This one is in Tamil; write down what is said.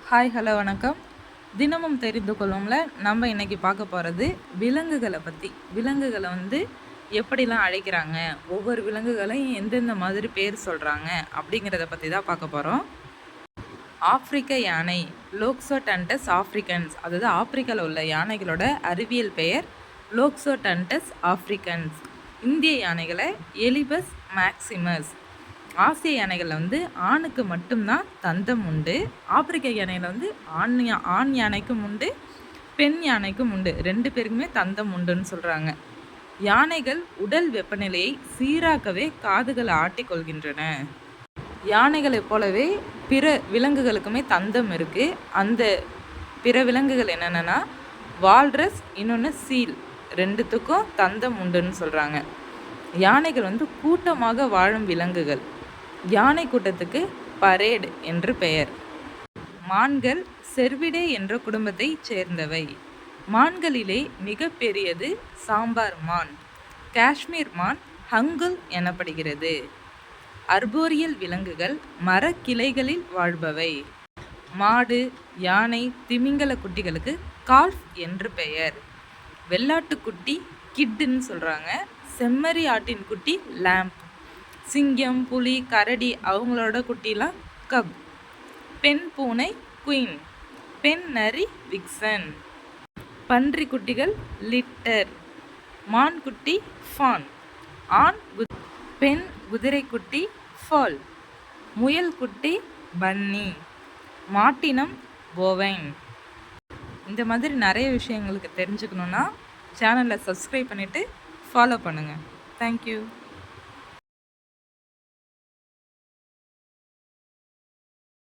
ஹாய் ஹலோ வணக்கம். தினமும் தெரிந்து கொள்ளும்ல நம்ம இன்னைக்கு பார்க்க போகிறது விலங்குகளை பற்றி. விலங்குகளை எப்படிலாம் அழைக்கிறாங்க, ஒவ்வொரு விலங்குகளையும் எந்தெந்த மாதிரி பேர் சொல்கிறாங்க அப்படிங்கிறத பற்றி தான் பார்க்க போகிறோம். ஆப்பிரிக்க யானை லோக்ஸோடன்டஸ் ஆஃப்ரிக்கன்ஸ், அதாவது ஆப்பிரிக்காவில் உள்ள யானைகளோட அறிவியல் பெயர் லோக்ஸோடன்டஸ் ஆஃப்ரிக்கன்ஸ். இந்திய யானைகளை எலிபஸ் மேக்சிமஸ். ஆசிய யானைகளில் ஆணுக்கு மட்டும்தான் தந்தம் உண்டு. ஆப்பிரிக்க யானையில் ஆண் யானைக்கும் உண்டு, பெண் யானைக்கும் உண்டு. 2 பேருக்குமே தந்தம் உண்டுன்னு சொல்கிறாங்க. யானைகள் உடல் வெப்பநிலையை சீராக்கவே காதுகளை ஆட்டிக்கொள்கின்றன. யானைகளைப் போலவே பிற விலங்குகளுக்குமே தந்தம் இருக்குது. அந்த பிற விலங்குகள் என்னென்னா வால்ரஸ், இன்னொன்று சீல், 2த்துக்கும் தந்தம் உண்டுன்னு சொல்கிறாங்க. யானைகள் கூட்டமாக வாழும் விலங்குகள். யானை கூட்டத்துக்கு பரேட் என்று பெயர். மான்கள் செர்விடே என்ற குடும்பத்தைச் சேர்ந்தவை. மான்களிலே மிக பெரியது சாம்பார் மான். காஷ்மீர் மான் ஹங்குல் எனப்படுகிறது. அர்போரியல் விலங்குகள் மரக்கிளைகளில் வாழ்பவை. மாடு, யானை, திமிங்கல குட்டிகளுக்கு கால்ஃப் என்று பெயர். வெள்ளாட்டுக்குட்டி கிட்டுன்னு சொல்கிறாங்க. செம்மறி ஆட்டின் குட்டி லேம்ப். சிங்கம், புலி, கரடி அவங்களோட குட்டிலாம் கப். பெண் பூனை குயின். பெண் நரி விக்சன். பன்றி குட்டிகள் லிட்டர். மான் குட்டி ஃபான். பெண் குதிரைக்குட்டி ஃபால். முயல் குட்டி பன்னி. மாட்டினம் போவைன். இந்த மாதிரி நிறைய விஷயங்களுக்கு தெரிஞ்சுக்கணுன்னா சேனலை சப்ஸ்கிரைப் பண்ணிவிட்டு ஃபாலோ பண்ணுங்கள். தேங்க்யூ.